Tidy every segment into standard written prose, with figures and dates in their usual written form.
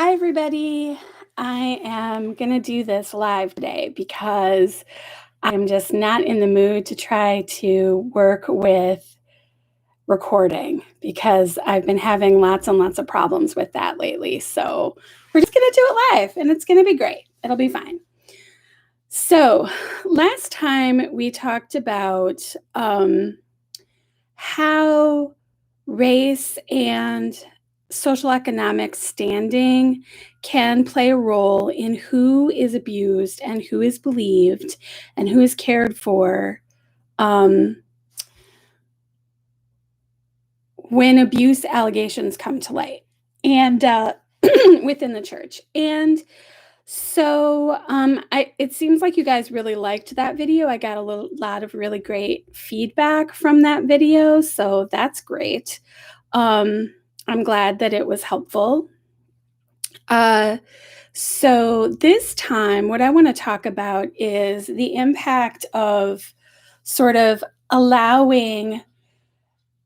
Hi, everybody. I am going to do this live today because I am just not in the mood to try to work with recording because I've been having lots and lots of problems with that lately. So we're just going to do it live and it's going to be great. It'll be fine. So last time we talked about how race and social economic standing can play a role in who is abused and who is believed and who is cared for when abuse allegations come to light and within the church. And so it seems like you guys really liked that video. I got a lot of really great feedback from that video, so that's great. I'm glad that it was helpful. So this time, what I want to talk about is the impact of sort of allowing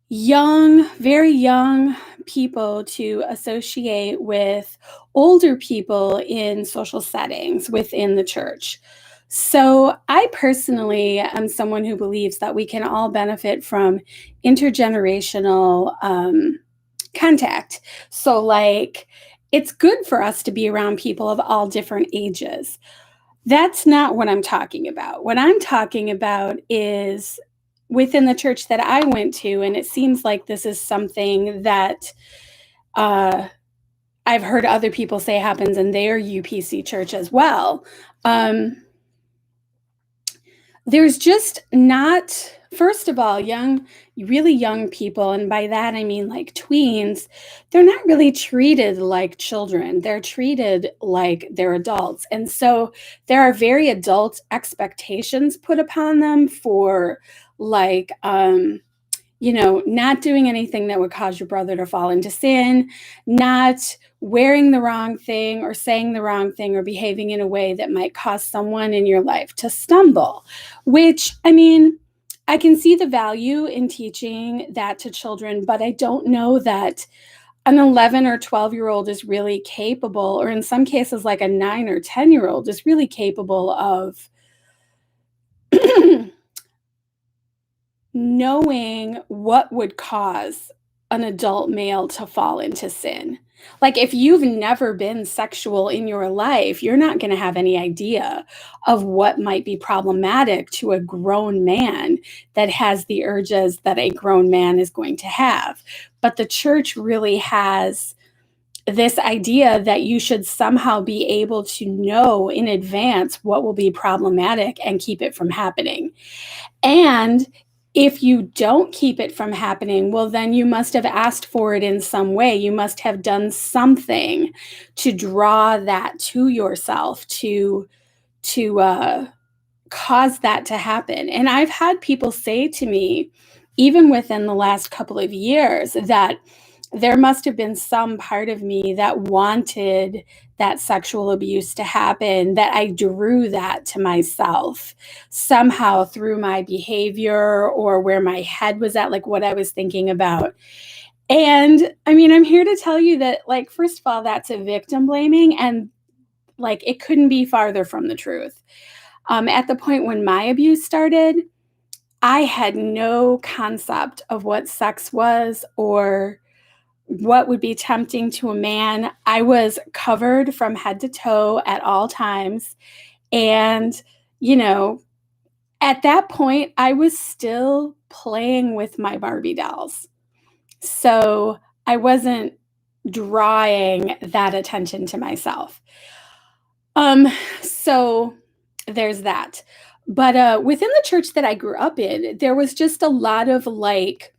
very young people to associate with older people in social settings within the church. So I personally am someone who believes that we can all benefit from intergenerational contact. So like, it's good for us to be around people of all different ages. That's not what I'm talking about. What I'm talking about is within the church that I went to, and it seems like this is something that I've heard other people say happens in their UPC church as well. There's just not, first of all, really young people, and by that I mean like tweens, they're not really treated like children. They're treated like they're adults. And so there are very adult expectations put upon them for like, not doing anything that would cause your brother to fall into sin, not wearing the wrong thing or saying the wrong thing or behaving in a way that might cause someone in your life to stumble, which, I mean, I can see the value in teaching that to children, but I don't know that an 11 or 12-year-old is really capable, or in some cases, like a 9 or 10-year-old is really capable of knowing what would cause an adult male to fall into sin. Like if you've never been sexual in your life, you're not going to have any idea of what might be problematic to a grown man that has the urges that a grown man is going to have. But the church really has this idea that you should somehow be able to know in advance what will be problematic and keep it from happening. And if you don't keep it from happening, well, then you must have asked for it in some way. You must have done something to draw that to yourself to cause that to happen. And I've had people say to me, even within the last couple of years, that there must have been some part of me that wanted that sexual abuse to happen, that I drew that to myself somehow through my behavior or where my head was at, like what I was thinking about. And I mean, I'm here to tell you that, like, first of all, that's a victim blaming, and like it couldn't be farther from the truth. At the point when my abuse started, I had no concept of what sex was or what would be tempting to a man. I was covered from head to toe at all times. And, at that point, I was still playing with my Barbie dolls. So I wasn't drawing that attention to myself. So there's that. But within the church that I grew up in, there was just a lot of like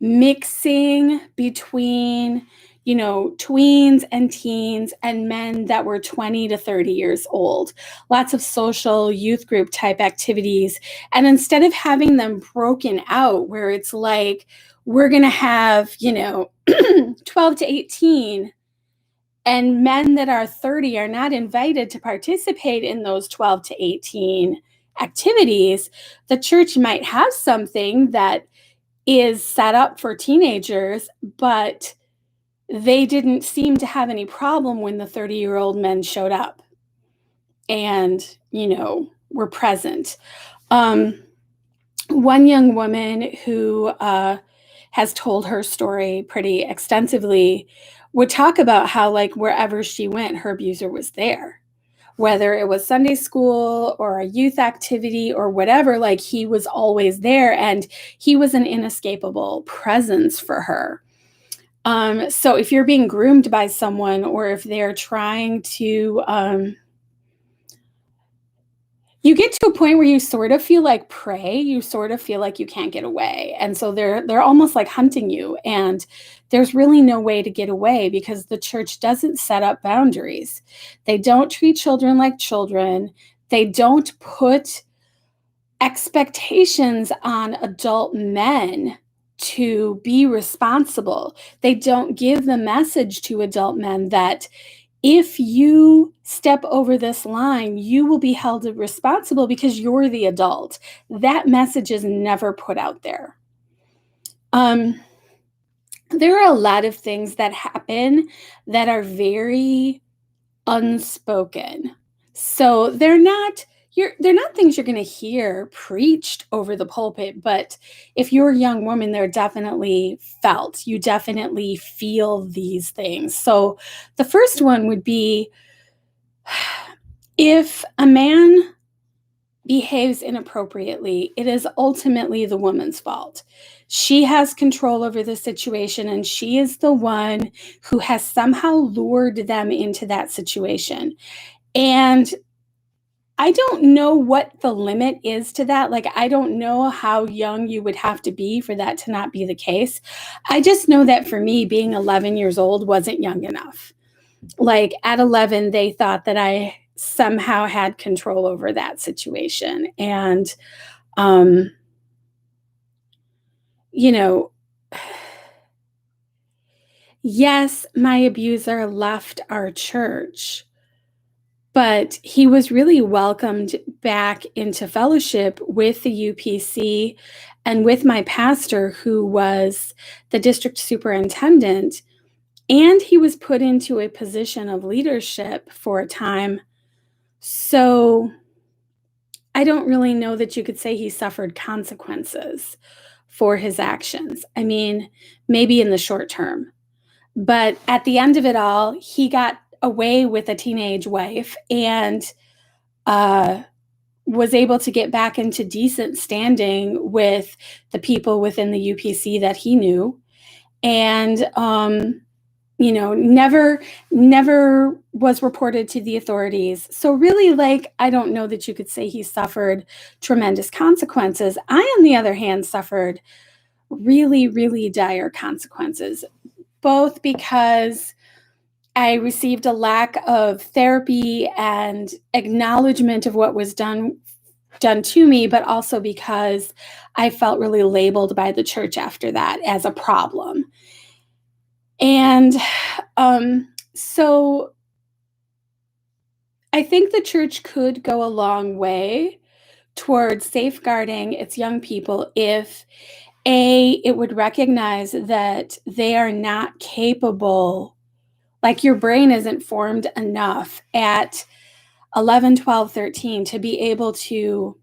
mixing between, tweens and teens and men that were 20 to 30 years old. Lots of social youth group type activities. And instead of having them broken out where it's like, we're going to have, 12 to 18 and men that are 30 are not invited to participate in those 12 to 18 activities, the church might have something that is set up for teenagers, but they didn't seem to have any problem when the 30-year-old men showed up and, were present. Um, One young woman who has told her story pretty extensively would talk about how, like, wherever she went, her abuser was there. Whether it was Sunday school or a youth activity or whatever, like, he was always there and he was an inescapable presence for her. So if you're being groomed by someone or if they're trying to, you get to a point where you sort of feel like prey, you sort of feel like you can't get away. And so they're almost like hunting you. And there's really no way to get away because the church doesn't set up boundaries. They don't treat children like children. They don't put expectations on adult men to be responsible. They don't give the message to adult men that if you step over this line, you will be held responsible because you're the adult. That message is never put out there. There are a lot of things that happen that are very unspoken. So they're not things you're going to hear preached over the pulpit, but if you're a young woman, they're definitely felt. You definitely feel these things. So the first one would be, if a man behaves inappropriately, it is ultimately the woman's fault. She has control over the situation, and she is the one who has somehow lured them into that situation. And I don't know what the limit is to that. Like, I don't know how young you would have to be for that to not be the case. I just know that for me, being 11 years old wasn't young enough. Like, at 11, they thought that I somehow had control over that situation. And, um, you know, yes, my abuser left our church, but he was really welcomed back into fellowship with the UPC and with my pastor, who was the district superintendent. And he was put into a position of leadership for a time. So I don't really know that you could say he suffered consequences for his actions. I mean, maybe in the short term. But at the end of it all, he got away with a teenage wife and uh, was able to get back into decent standing with the people within the UPC that he knew. And never was reported to the authorities. So really, like, I don't know that you could say he suffered tremendous consequences. I, on the other hand, suffered really, really dire consequences, both because I received a lack of therapy and acknowledgement of what was done to me, but also because I felt really labeled by the church after that as a problem. And so I think the church could go a long way towards safeguarding its young people if it would recognize that they are not capable, like, your brain isn't formed enough at 11, 12, 13 to be able to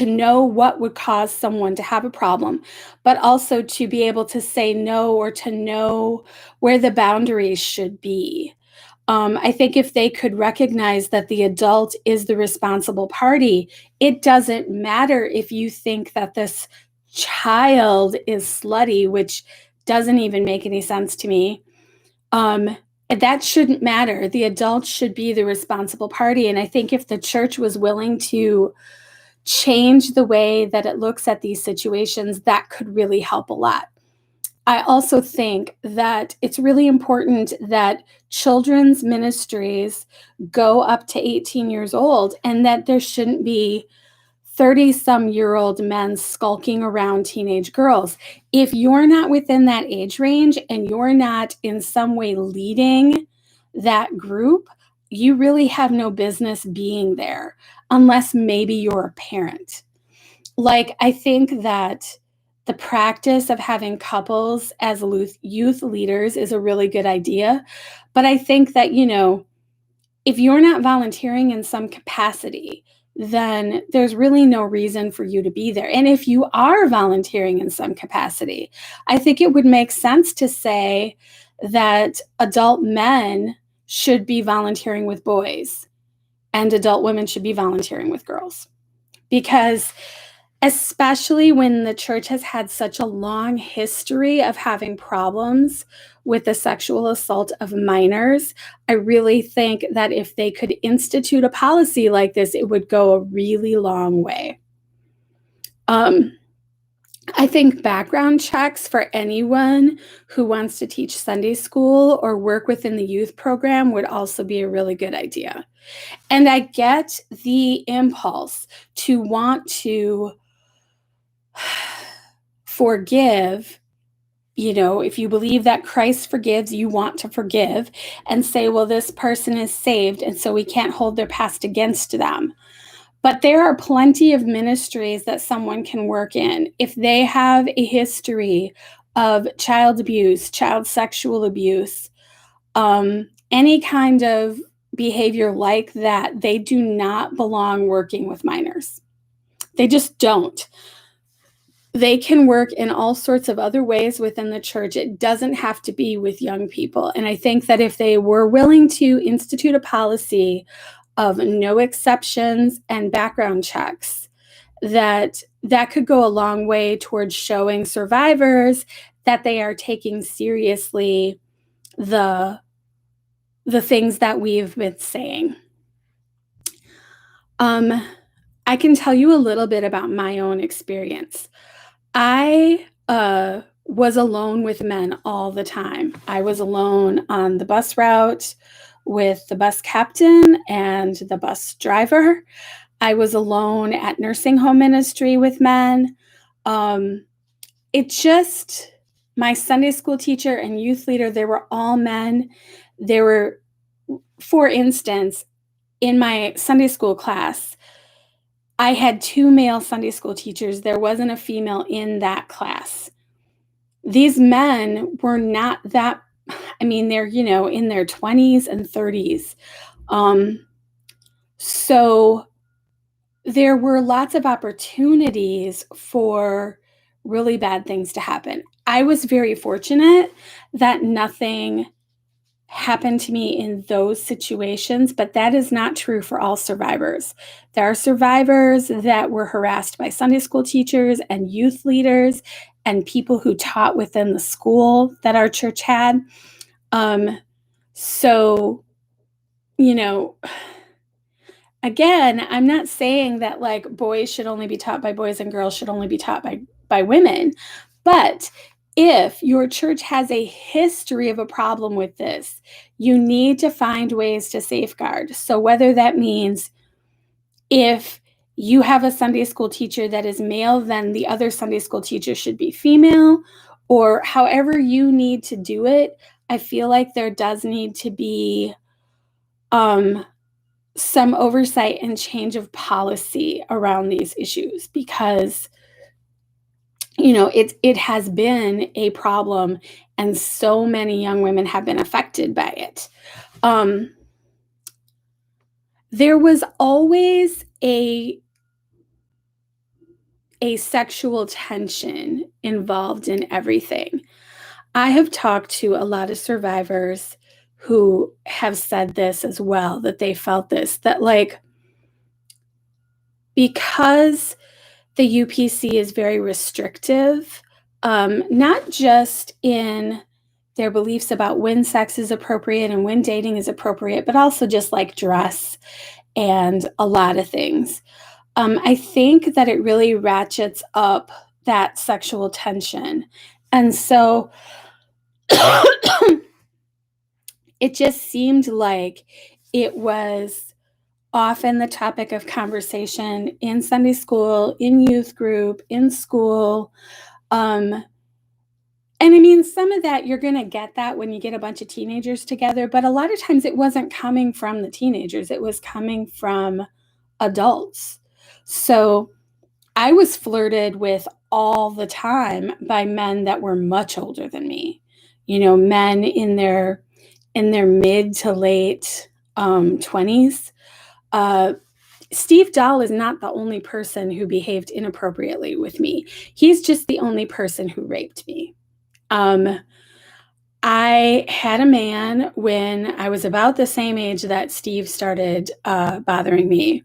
know what would cause someone to have a problem, but also to be able to say no or to know where the boundaries should be. I think if they could recognize that the adult is the responsible party, it doesn't matter if you think that this child is slutty, which doesn't even make any sense to me. That shouldn't matter. The adult should be the responsible party. And I think if the church was willing to change the way that it looks at these situations, that could really help a lot. I also think that it's really important that children's ministries go up to 18 years old, and that there shouldn't be 30-some-year-old men skulking around teenage girls. If you're not within that age range and you're not in some way leading that group, you really have no business being there, unless maybe you're a parent. Like, I think that the practice of having couples as youth leaders is a really good idea. But I think that, if you're not volunteering in some capacity, then there's really no reason for you to be there. And if you are volunteering in some capacity, I think it would make sense to say that adult men should be volunteering with boys and adult women should be volunteering with girls. Because especially when the church has had such a long history of having problems with the sexual assault of minors, I really think that if they could institute a policy like this, it would go a really long way. I think background checks for anyone who wants to teach Sunday school or work within the youth program would also be a really good idea. And I get the impulse to want to forgive. If you believe that Christ forgives, you want to forgive and say, well, this person is saved, and so we can't hold their past against them. But there are plenty of ministries that someone can work in. If they have a history of child abuse, child sexual abuse, any kind of behavior like that, they do not belong working with minors. They just don't. They can work in all sorts of other ways within the church. It doesn't have to be with young people. And I think that if they were willing to institute a policy of no exceptions and background checks, that could go a long way towards showing survivors that they are taking seriously the things that we've been saying. I can tell you a little bit about my own experience. I was alone with men all the time. I was alone on the bus route with the bus captain and the bus driver. I was alone at nursing home ministry with men. My Sunday school teacher and youth leader, they were all men. There were, for instance, in my Sunday school class, I had 2 male Sunday school teachers. There wasn't a female in that class. These men were not that, they're, in their 20s and 30s. So there were lots of opportunities for really bad things to happen. I was very fortunate that nothing happened to me in those situations, but that is not true for all survivors. There are survivors that were harassed by Sunday school teachers and youth leaders and people who taught within the school that our church had. So, again, I'm not saying that like boys should only be taught by boys and girls should only be taught by women, but if your church has a history of a problem with this, you need to find ways to safeguard. So whether that means if you have a Sunday school teacher that is male, then the other Sunday school teacher should be female, or however you need to do it, I feel like there does need to be some oversight and change of policy around these issues because it has been a problem and so many young women have been affected by it. There was always a sexual tension involved in everything. I have talked to a lot of survivors who have said this as well, that they felt this, that like, because the UPC is very restrictive, not just in their beliefs about when sex is appropriate and when dating is appropriate, but also just like dress and a lot of things. I think that it really ratchets up that sexual tension. And so it just seemed like it was often the topic of conversation in Sunday school, in youth group, in school. And some of that, you're going to get that when you get a bunch of teenagers together, but a lot of times it wasn't coming from the teenagers. It was coming from adults. So I was flirted with all the time by men that were much older than me. Men in their mid to late 20s. Steve Dahl is not the only person who behaved inappropriately with me. He's just the only person who raped me. I had a man when I was about the same age that Steve started bothering me,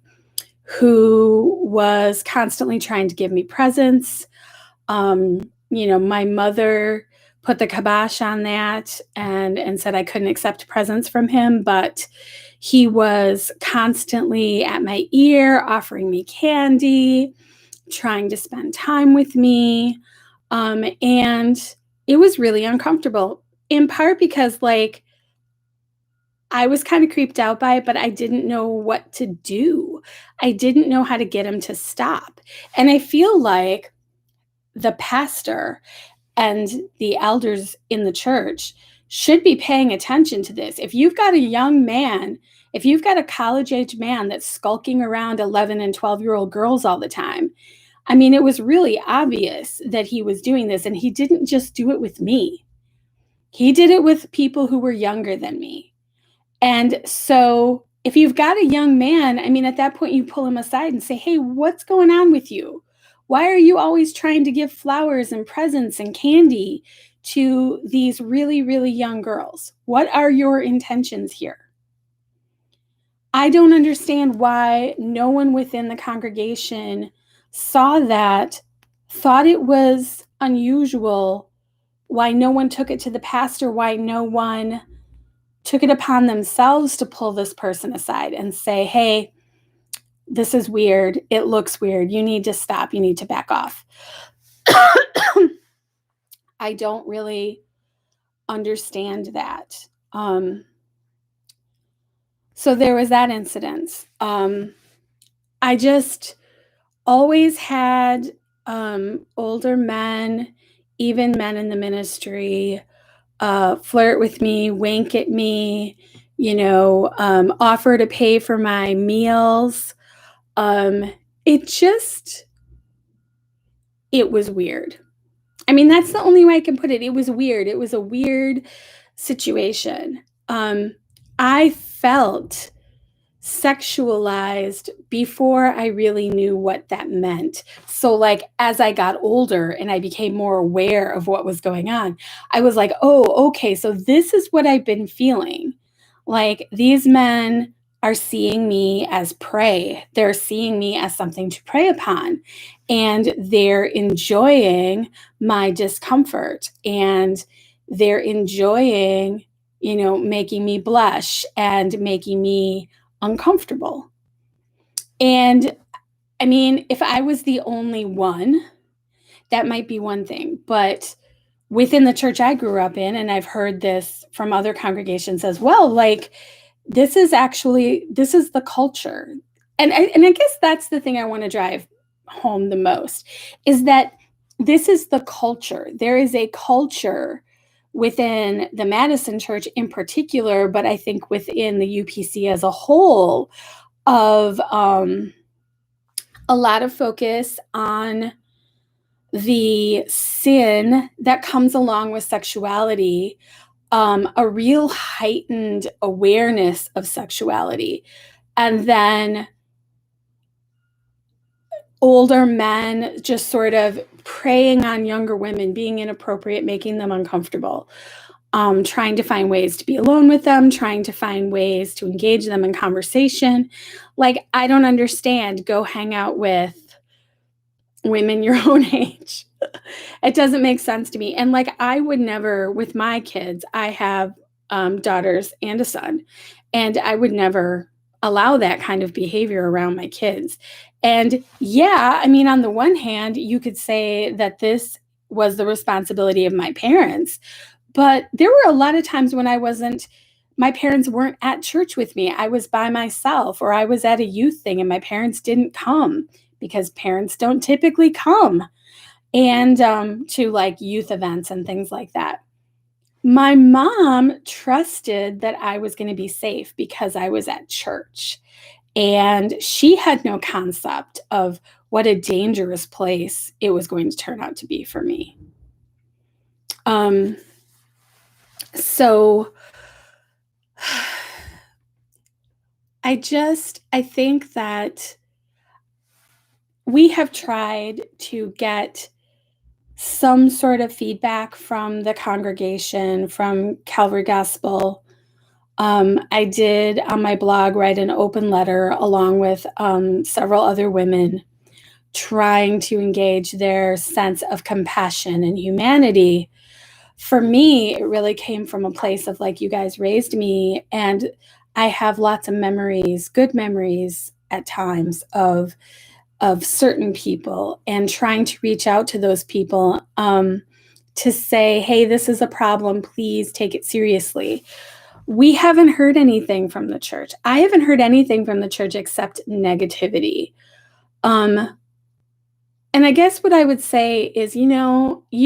who was constantly trying to give me presents. My mother put the kibosh on that and said I couldn't accept presents from him, but he was constantly at my ear, offering me candy, trying to spend time with me. And it was really uncomfortable, in part because, I was kind of creeped out by it, but I didn't know what to do. I didn't know how to get him to stop. And I feel like the pastor and the elders in the church should be paying attention to this. If you've got a young man, if you've got a college-age man that's skulking around 11 and 12-year-old girls all the time, I mean, it was really obvious that he was doing this, and he didn't just do it with me. He did it with people who were younger than me. And so if you've got a young man, I mean, at that point, you pull him aside and say, hey, what's going on with you? Why are you always trying to give flowers and presents and candy to these really, really young girls? What are your intentions here? I don't understand why no one within the congregation saw that, thought it was unusual, why no one took it to the pastor, why no one took it upon themselves to pull this person aside and say, hey, this is weird. It looks weird. You need to stop. You need to back off. I don't really understand that. So there was that incident. I just always had older men, even men in the ministry, flirt with me, wink at me, offer to pay for my meals. It was weird. I mean, that's the only way I can put it. It was weird. It was a weird situation. I felt sexualized before I really knew what that meant. So as I got older and I became more aware of what was going on, I was like, oh, okay, so this is what I've been feeling. These men are seeing me as prey. They're seeing me as something to prey upon. And they're enjoying my discomfort. And they're enjoying, making me blush and making me uncomfortable. And I mean, if I was the only one, that might be one thing. But within the church I grew up in, and I've heard this from other congregations as well, this is the culture. And I guess that's the thing I want to drive home the most, is that this is the culture. There is a culture within the Madison Church in particular, but I think within the UPC as a whole, of a lot of focus on the sin that comes along with sexuality, a real heightened awareness of sexuality, and then older men just sort of preying on younger women, being inappropriate, making them uncomfortable, trying to find ways to be alone with them, trying to find ways to engage them in conversation. I don't understand. Go hang out with women your own age. It doesn't make sense to me. And I would never, with my kids, I have daughters and a son, and I would never allow that kind of behavior around my kids. And yeah, I mean, on the one hand, you could say that this was the responsibility of my parents, but there were a lot of times when my parents weren't at church with me. I was by myself, or I was at a youth thing and my parents didn't come, because parents don't typically come, and to youth events and things like that. My mom trusted that I was going to be safe because I was at church, and she had no concept of what a dangerous place it was going to turn out to be for me. So I think that we have tried to get some sort of feedback from the congregation, from Calvary Gospel. I did on my blog write an open letter along with several other women trying to engage their sense of compassion and humanity. For me, it really came from a place of like, you guys raised me, and I have lots of memories, good memories at times of certain people, and trying to reach out to those people to say, hey, this is a problem, please take it seriously. We haven't heard anything from the church. I haven't heard anything from the church except negativity. And I guess what I would say is, you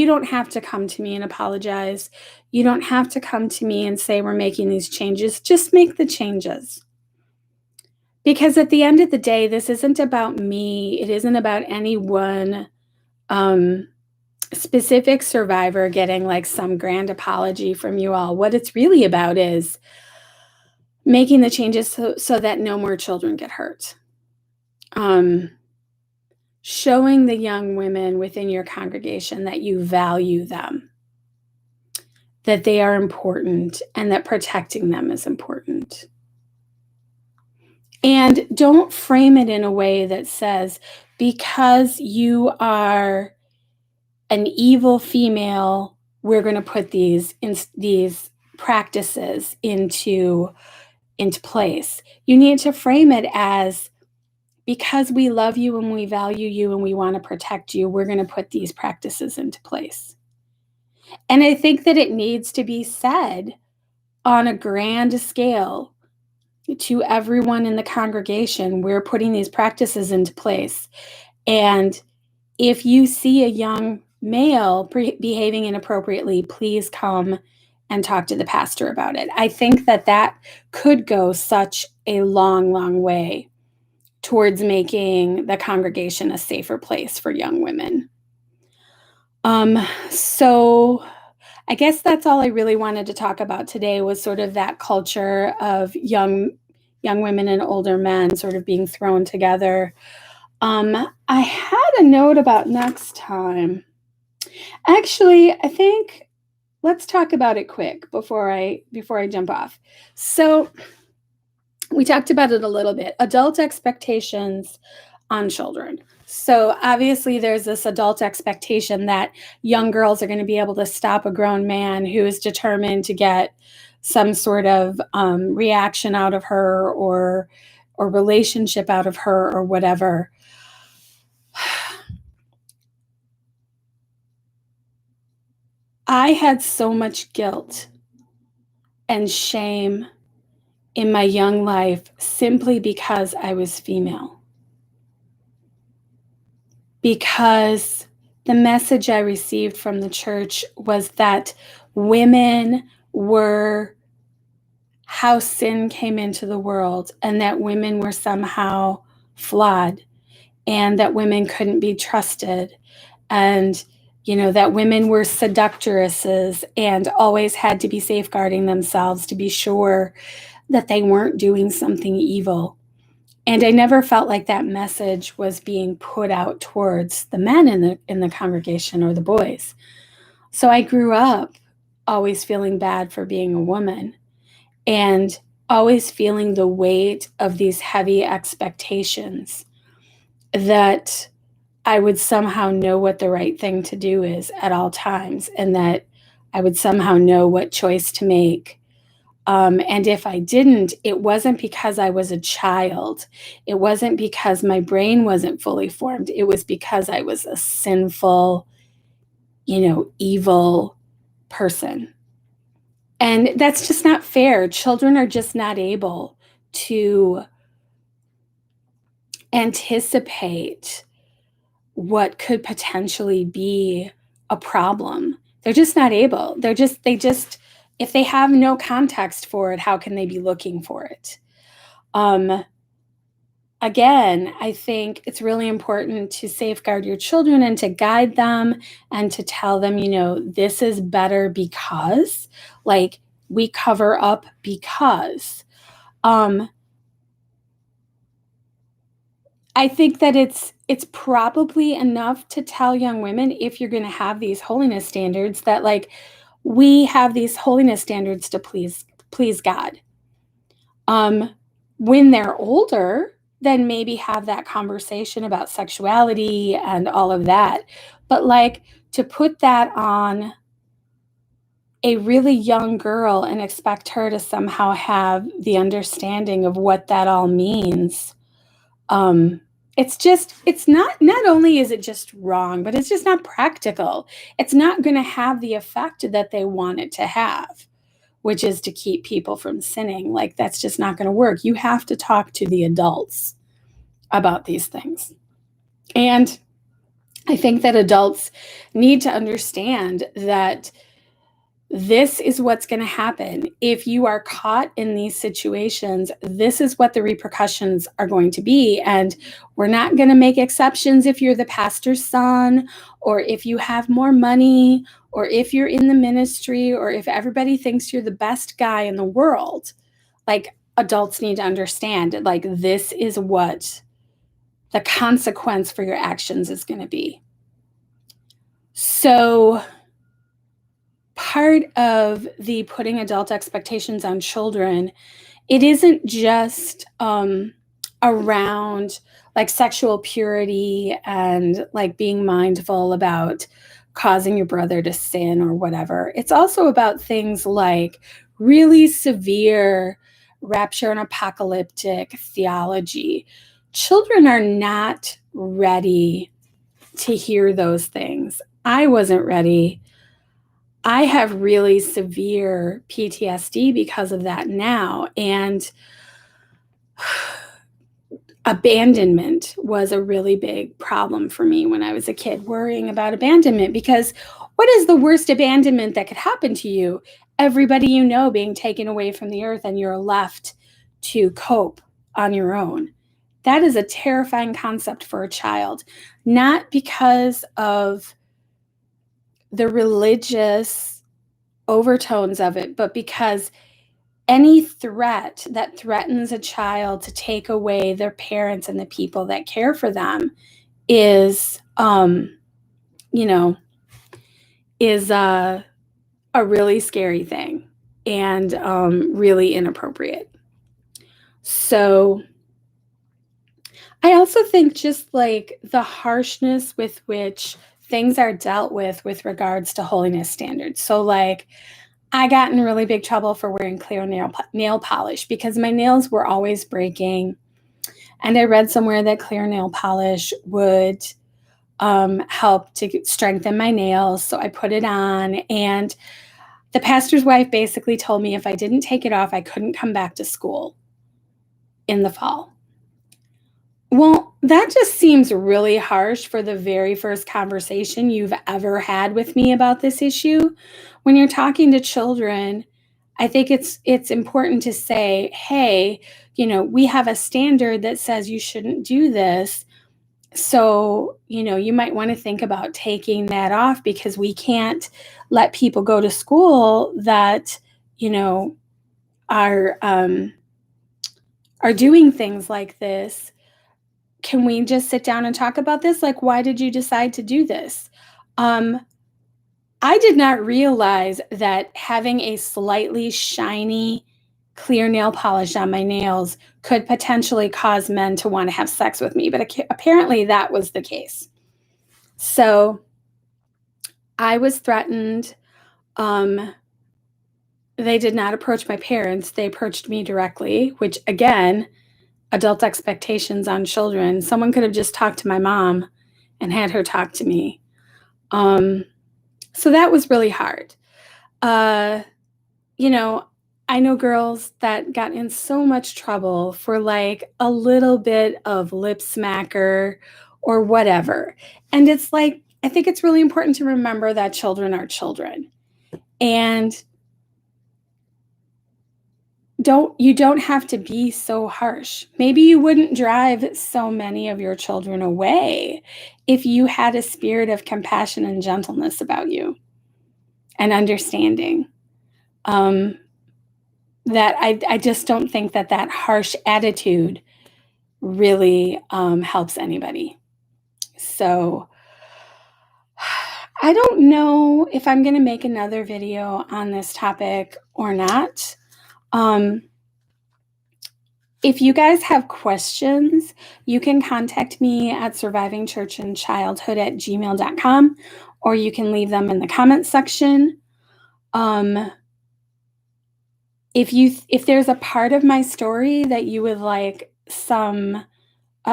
don't have to come to me and apologize. You don't have to come to me and say we're making these changes. Just make the changes. Because at the end of the day, this isn't about me. It isn't about any one specific survivor getting like some grand apology from you all. What it's really about is making the changes so that no more children get hurt. Showing the young women within your congregation that you value them, that they are important, and that protecting them is important. And don't frame it in a way that says, because you are an evil female, we're going to put these practices into place. You need to frame it as, because we love you and we value you and we want to protect you, we're going to put these practices into place. And I think that it needs to be said on a grand scale to everyone in the congregation, we're putting these practices into place. And if you see a young male behaving inappropriately, please come and talk to the pastor about it. I think that could go such a long, long way towards making the congregation a safer place for young women. So I guess that's all I really wanted to talk about today, was sort of that culture of young women and older men sort of being thrown together. I had a note about next time. Actually, I think let's talk about it quick before I jump off. So we talked about it a little bit. Adult expectations on children. So obviously there's this adult expectation that young girls are going to be able to stop a grown man who is determined to get some sort of reaction out of her or relationship out of her or whatever. I had so much guilt and shame in my young life simply because I was female. Because the message I received from the church was that women were how sin came into the world, and that women were somehow flawed, and that women couldn't be trusted, and that women were seductresses and always had to be safeguarding themselves to be sure that they weren't doing something evil. And I never felt like that message was being put out towards the men in the congregation or the boys. So I grew up always feeling bad for being a woman, and always feeling the weight of these heavy expectations that I would somehow know what the right thing to do is at all times, and that I would somehow know what choice to make. And if I didn't, it wasn't because I was a child. It wasn't because my brain wasn't fully formed. It was because I was a sinful, evil person. And that's just not fair. Children are just not able to anticipate what could potentially be a problem. They're just not able. If they have no context for it, how can they be looking for it? again, I think it's really important to safeguard your children and to guide them and to tell them, this is better because, like, we cover up because. I think that it's probably enough to tell young women, if you're going to have these holiness standards, that, like, we have these holiness standards to please God. When they're older, then maybe have that conversation about sexuality and all of that. But, like, to put that on a really young girl and expect her to somehow have the understanding of what that all means, it's not only is it just wrong, but it's just not practical. It's not going to have the effect that they want it to have, which is to keep people from sinning. Like, that's just not going to work. You have to talk to the adults about these things. And I think that adults need to understand that this is what's going to happen. If you are caught in these situations, this is what the repercussions are going to be. And we're not going to make exceptions if you're the pastor's son, or if you have more money, or if you're in the ministry, or if everybody thinks you're the best guy in the world. Like, adults need to understand, like, this is what the consequence for your actions is going to be. So part of the putting adult expectations on children, it isn't just around, like, sexual purity and, like, being mindful about causing your brother to sin or whatever. It's also about things like really severe rapture and apocalyptic theology. Children are not ready to hear those things. I wasn't ready. I have really severe PTSD because of that now. And abandonment was a really big problem for me when I was a kid, worrying about abandonment, because what is the worst abandonment that could happen to you? Everybody you know being taken away from the earth and you're left to cope on your own. That is a terrifying concept for a child, not because of the religious overtones of it, but because any threat that threatens a child to take away their parents and the people that care for them is a really scary thing and really inappropriate. So I also think just, like, the harshness with which things are dealt with regards to holiness standards. So, like, I got in really big trouble for wearing clear nail polish because my nails were always breaking. And I read somewhere that clear nail polish would help to strengthen my nails. So I put it on. And the pastor's wife basically told me if I didn't take it off, I couldn't come back to school in the fall. Well, that just seems really harsh for the very first conversation you've ever had with me about this issue. When you're talking to children, I think it's important to say, hey, we have a standard that says you shouldn't do this. So, you might want to think about taking that off, because we can't let people go to school that, are doing things like this. Can we just sit down and talk about this? Like, why did you decide to do this? I did not realize that having a slightly shiny, clear nail polish on my nails could potentially cause men to want to have sex with me, but apparently that was the case. So I was threatened. They did not approach my parents. They approached me directly, which, again, adult expectations on children. Someone could have just talked to my mom and had her talk to me. So that was really hard. I know girls that got in so much trouble for, like, a little bit of lip smacker or whatever. And it's like, I think it's really important to remember that children are children. And you don't have to be so harsh. Maybe you wouldn't drive so many of your children away if you had a spirit of compassion and gentleness about you and understanding. That I just don't think that harsh attitude really helps anybody. So I don't know if I'm going to make another video on this topic or not. If you guys have questions, you can contact me at survivingchurchandchildhood@gmail.com, or you can leave them in the comments section. If there's a part of my story that you would like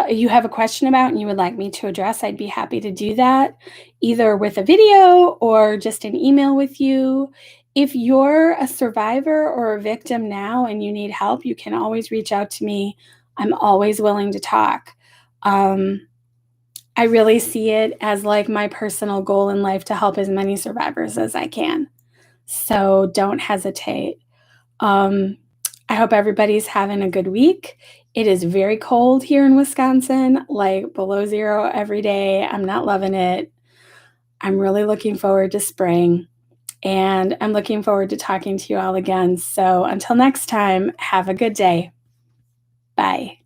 you have a question about and you would like me to address, I'd be happy to do that, either with a video or just an email with you. If you're a survivor or a victim now and you need help, you can always reach out to me. I'm always willing to talk. I really see it as like my personal goal in life to help as many survivors as I can. So don't hesitate. I hope everybody's having a good week. It is very cold here in Wisconsin, like below zero every day. I'm not loving it. I'm really looking forward to spring, and I'm looking forward to talking to you all again. So until next time, have a good day. Bye.